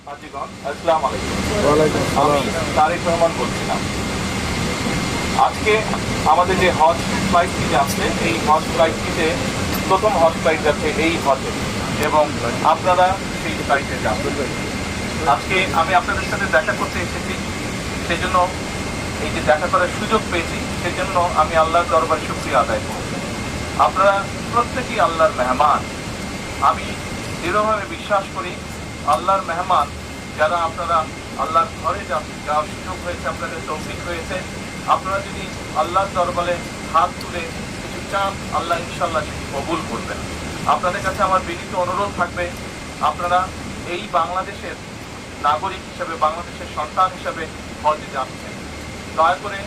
হাজীগণ, আসসালামু আলাইকুম। আমি তারেক রহমান বলছিলাম। আজকে আমাদের যে হজ ফ্লাইটটি যাচ্ছে, এই হজ ফ্লাইটটিতে প্রথম হজ ফ্লাইট যাচ্ছে এই হজে, এবং আপনারা সেই ফ্লাইটে যাবেন। আজকে আমি আপনাদের সাথে দেখা করতে এসেছি, সেজন্য এই যে দেখা করার সুযোগ পেয়েছি, সেজন্য আমি আল্লাহর দরবারে শুকরিয়া আদায় করব। আপনারা প্রত্যেকেই আল্লাহর মেহমান। আমি দৃঢ়ভাবে বিশ্বাস করি আল্লাহর মেহমান যারা আপনারা আল্লাহর ঘরে যাওয়ার সুযোগ হয়েছে, আপনাদের তৌফিক হয়েছে, আপনারা যদি আল্লাহর দরবারে হাত তুলে কিছু চান, আল্লাহ ইনশাল্লাহ সেটি কবুল করবেন। আপনাদের কাছে আমার বিনীত অনুরোধ থাকবে, আপনারা এই বাংলাদেশের নাগরিক হিসাবে, বাংলাদেশের সন্তান হিসাবে হজে যাচ্ছেন, দয়া করে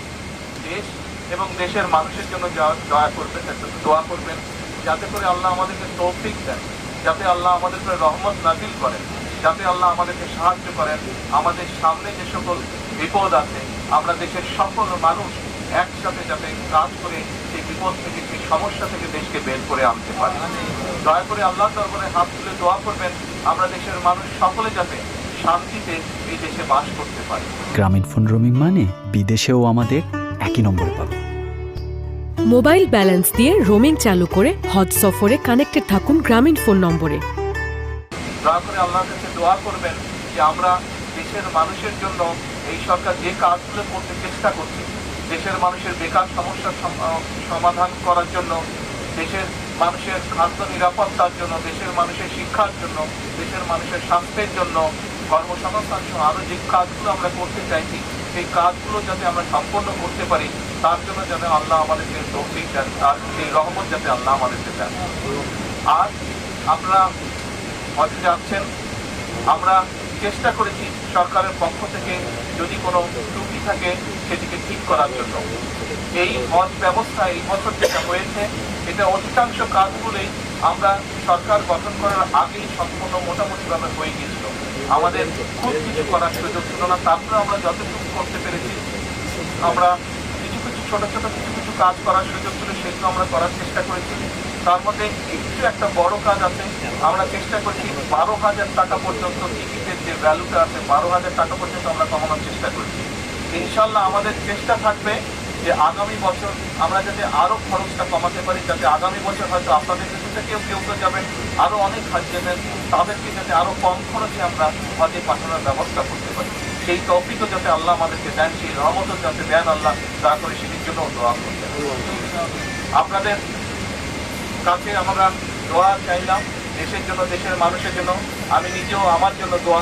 দেশ এবং দেশের মানুষের জন্য দয়া করবেন, দোয়া করবেন, যাতে করে আল্লাহ আমাদেরকে তৌফিক দেন, যাতে আল্লাহ আমাদের উপরে রহমত নাজিল করেন, যাতে আল্লাহ আমাদেরকে সাহায্য করেন। আমাদের সামনে যে সকল বিপদ আছে, আমরা দেশের সকল মানুষ একসাথে যাতে কাজ করে সেই বিপদ থেকে, সেই সমস্যা থেকে দেশকে বের করে আনতে পারি। দয়া করে আল্লাহ দরবারে হাত তুলে দোয়া করবেন, আমরা দেশের মানুষ সকলে যাতে শান্তিতে এই দেশে বাস করতে পারি। গ্রামীণফোন রোমিং মানে বিদেশেও আমাদের একই নম্বরে পাবে। মোবাইল ব্যালেন্স দিয়ে রোমিং চালু করে হজ সফরে কানেক্টেড থাকুন গ্রামীণফোন নম্বরে। দয়া করে আল্লাহর কাছে দোয়া করবেন যে আমরা দেশের মানুষের জন্য এই সরকার যে কাজগুলো করতে চেষ্টা করছে, দেশের মানুষের বেকার সমস্যার সমাধান করার জন্য, দেশের মানুষের খাদ্য নিরাপত্তার জন্য, দেশের মানুষের শিক্ষার জন্য, দেশের মানুষের স্বাস্থ্যের জন্য, কর্মসংস্থান সহ আরও যে কাজগুলো আমরা করতে চাইছি, সেই কাজগুলো যাতে আমরা সম্পন্ন করতে পারি, তার জন্য যাতে আল্লাহ আমাদেরকে তৌফিক দেন, আর সেই রহমত যাতে আল্লাহ আমাদেরকে দেন। আর আপনারা হজে যাচ্ছেন, আমরা চেষ্টা করেছি সরকারের পক্ষ থেকে যদি কোনো ত্রুটি থাকে সেটিকে ঠিক করার জন্য। এই হজ ব্যবস্থা এই বছর যেটা হয়েছে, এটা অধিকাংশ কাজগুলোই আমরা সরকার গঠন করার আগেই সম্পূর্ণ মোটামুটিভাবে হয়ে গিয়েছিল। আমাদের খুব কিছু করার সুযোগ ছিল না, তারপরে আমরা যতটুকু করতে পেরেছি, আমরা কিছু ছোট কিছু কাজ করার সুযোগ ছিল, সেগুলো আমরা করার চেষ্টা করেছি। তার মধ্যে একটু একটা বড় কাজ আছে, আমরা চেষ্টা করছি 12,000 টাকা পর্যন্ত টিকিটের যে ভ্যালুটা আছে, 12,000 টাকা পর্যন্ত আমরা কমানোর চেষ্টা করছি। ইনশাল্লাহ আমাদের চেষ্টা থাকবে যে আগামী বছর আমরা যাতে আরো খরচটা কমাতে পারি, যাতে আগামী বছর হয়তো আপনাদের কাছে থেকেও কেউ যাবেন, আরো অনেক হাজ যাবেন, তাদেরকে যাতে আরো কম খরচে আমরা হজে পাঠানোর ব্যবস্থা করতে পারি। সেই তৌফিকও যাতে আল্লাহ আমাদেরকে দেন, সেই রহমতও যাতে দেন আল্লাহ, দয়া করে সেটির জন্য দোয়া করবেন। আপনাদের কাছে আমরা দোয়া চাইলাম দেশের জন্য, দেশের মানুষের জন্য। আমি নিজেও আমার জন্য দোয়া